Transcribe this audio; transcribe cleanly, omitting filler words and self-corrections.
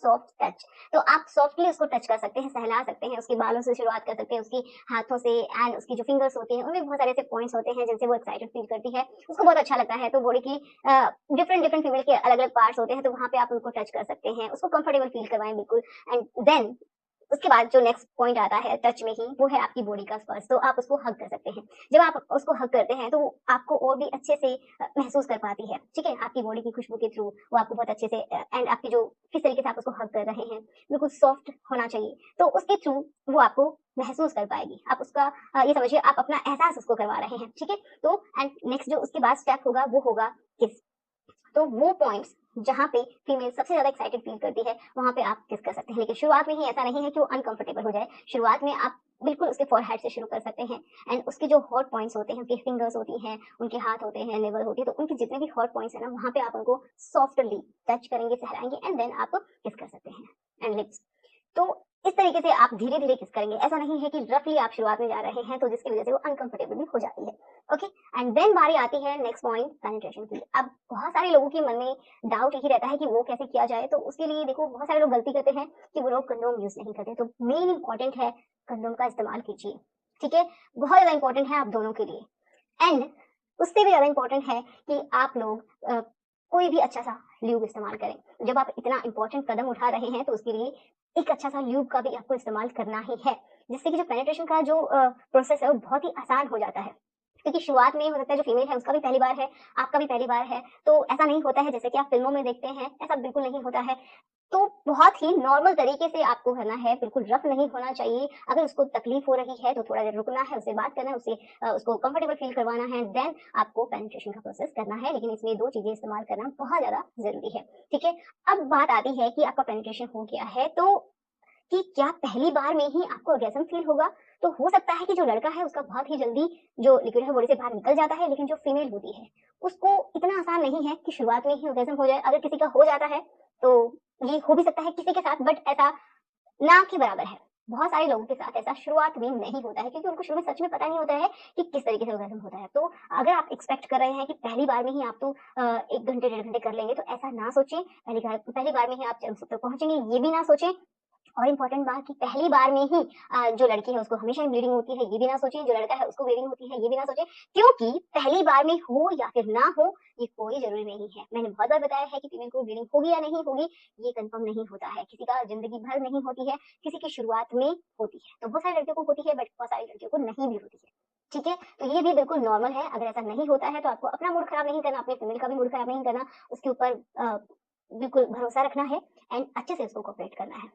Soft touch. तो आप softly उसको टच कर सकते हैं, सहला सकते हैं, उसके बालों से शुरुआत कर सकते हैं, उसकी हाथों से, एंड उसकी जो फिंगर्स होती हैं उनमें बहुत सारे ऐसे पॉइंट्स होते हैं जिनसे वो एक्साइटेड फील करती है, उसको बहुत अच्छा लगता है। तो बॉडी की डिफरेंट डिफरेंट फीमेल के अलग अलग पार्ट्स होते हैं, तो वहाँ पे आप उनको टच कर सकते हैं, उसको कंफर्टेबल फील करवाएं बिल्कुल। एंड देन उसके बाद जो नेक्स्ट पॉइंट आता है टच में ही, वो है आपकी बॉडी का स्पर्श। तो आप उसको हग कर सकते हैं। जब आप उसको हग करते हैं तो वो आपको और भी अच्छे से महसूस कर पाती है, ठीक है, आपकी बॉडी की खुशबू के थ्रू वो आपको बहुत अच्छे से, एंड आपकी जो किस तरीके से आप उसको हग कर रहे हैं बिल्कुल सॉफ्ट होना चाहिए, तो उसके थ्रू वो आपको महसूस कर पाएगी। आप उसका ये समझिए आप अपना एहसास उसको करवा रहे हैं, ठीक है। तो एंड नेक्स्ट जो उसके बाद स्टेप होगा वो होगा किस। तो वो पॉइंट्स जहाँ पे फीमेल सबसे ज्यादा एक्साइटेड फील करती है वहां पे आप किस कर सकते हैं, लेकिन शुरुआत में ही ऐसा नहीं है कि वो अनकंफर्टेबल हो जाए। शुरुआत में आप बिल्कुल उसके फोरहेड से शुरू कर सकते हैं, एंड उसके जो हॉट पॉइंट्स होते हैं, उनकी फिंगर्स होती हैं, उनके हाथ होते हैं, नेवल होती है, तो उनके जितने भी हॉट पॉइंट्स है ना, वहां पे आप उनको सॉफ्टली टच करेंगे, सहलाएंगे, एंड देन आप किस कर सकते हैं। एंड लिप्स, तो इस तरीके से आप धीरे धीरे किस करेंगे। ऐसा नहीं है कि रफली आप शुरुआत में जा रहे हैं तो जिसकी वजह से वो अनकंफर्टेबल भी हो जाती है। ओके, एंड देन बारी आती है नेक्स्ट पॉइंट, पेनिट्रेशन की। अब बहुत सारे लोगों के मन में डाउट यही रहता है कि वो कैसे किया जाए। तो उसके लिए देखो, बहुत सारे लोग गलती करते हैं कि वो लोग कंडोम यूज नहीं करते। तो मेन इंपॉर्टेंट है कंडोम का इस्तेमाल कीजिए, ठीक है, बहुत ज्यादा इंपॉर्टेंट है आप दोनों के लिए। एंड उससे भी ज्यादा इंपॉर्टेंट है कि आप लोग कोई भी अच्छा सा ल्यूब इस्तेमाल करें। जब आप इतना इंपॉर्टेंट कदम उठा रहे हैं तो उसके लिए एक अच्छा सा ल्यूब का भी आपको इस्तेमाल करना ही है, जिससे कि जो पेनिट्रेशन का जो प्रोसेस है वो बहुत ही आसान हो जाता है। क्योंकि शुरुआत में हो सकता है जो फीमेल है उसका भी पहली बार है, आपका भी पहली बार है, तो ऐसा नहीं होता है जैसे कि आप फिल्मों में देखते हैं, ऐसा बिल्कुल नहीं होता है। तो बहुत ही नॉर्मल तरीके से आपको करना है, बिल्कुल रफ नहीं होना चाहिए। अगर उसको तकलीफ हो रही है तो थोड़ा देर रुकना है, उससे बात करना है, उसको कंफर्टेबल फील करवाना है, देन आपको पेनिट्रेशन का प्रोसेस करना है। लेकिन इसमें दो चीजें इस्तेमाल करना बहुत ज्यादा जरूरी है, ठीक है। अब बात आती है कि आपका पेनिट्रेशन हो गया है तो कि क्या पहली बार में ही आपको ऑर्गेज़म फील होगा? तो हो सकता है कि जो लड़का है उसका बहुत ही जल्दी जो लिक्विड है बॉडी से बाहर निकल जाता है, लेकिन जो फीमेल होती है उसको इतना आसान नहीं है कि शुरुआत में ही ऑर्गेज़म हो जाए। अगर किसी का हो जाता है तो ये हो भी सकता है किसी के साथ, बट ऐसा ना के बराबर है। बहुत सारे लोगों के साथ ऐसा शुरुआत में नहीं होता है, क्योंकि उनको शुरू में सच में पता नहीं होता है कि किस तरीके से ऑर्गेज़म होता है। तो अगर आप एक्सपेक्ट कर रहे हैं कि पहली बार में ही आप तो 1 घंटे, डेढ़ घंटे कर लेंगे, तो ऐसा ना सोचें। पहली बार में ही आप चरम तक पहुँचेंगे, ये भी ना सोचें। और इम्पोर्टेंट बात कि पहली बार में ही जो लड़की है उसको हमेशा ही ब्लीडिंग होती है, ये भी ना सोचें। जो लड़का है उसको ब्लीडिंग होती है, ये भी ना सोचें। क्योंकि पहली बार में हो या फिर ना हो, ये कोई ज़रूरी नहीं है। मैंने बहुत बार बताया है कि फीमेल को ब्लीडिंग होगी या नहीं होगी, ये कन्फर्म नहीं होता है। किसी का ज़िंदगी भर नहीं होती है, किसी की शुरुआत में होती है। तो बहुत सारी लड़कियों को होती है, बट बहुत सारी लड़कियों को नहीं भी होती है। ठीक है? तो ये भी बिल्कुल नॉर्मल है। अगर ऐसा नहीं होता है तो आपको अपना मूड खराब नहीं करना, अपने फीमेल का भी मूड खराब नहीं करना। उसके ऊपर बिल्कुल भरोसा रखना है, एंड अच्छे से उसको कोऑपरेट करना है।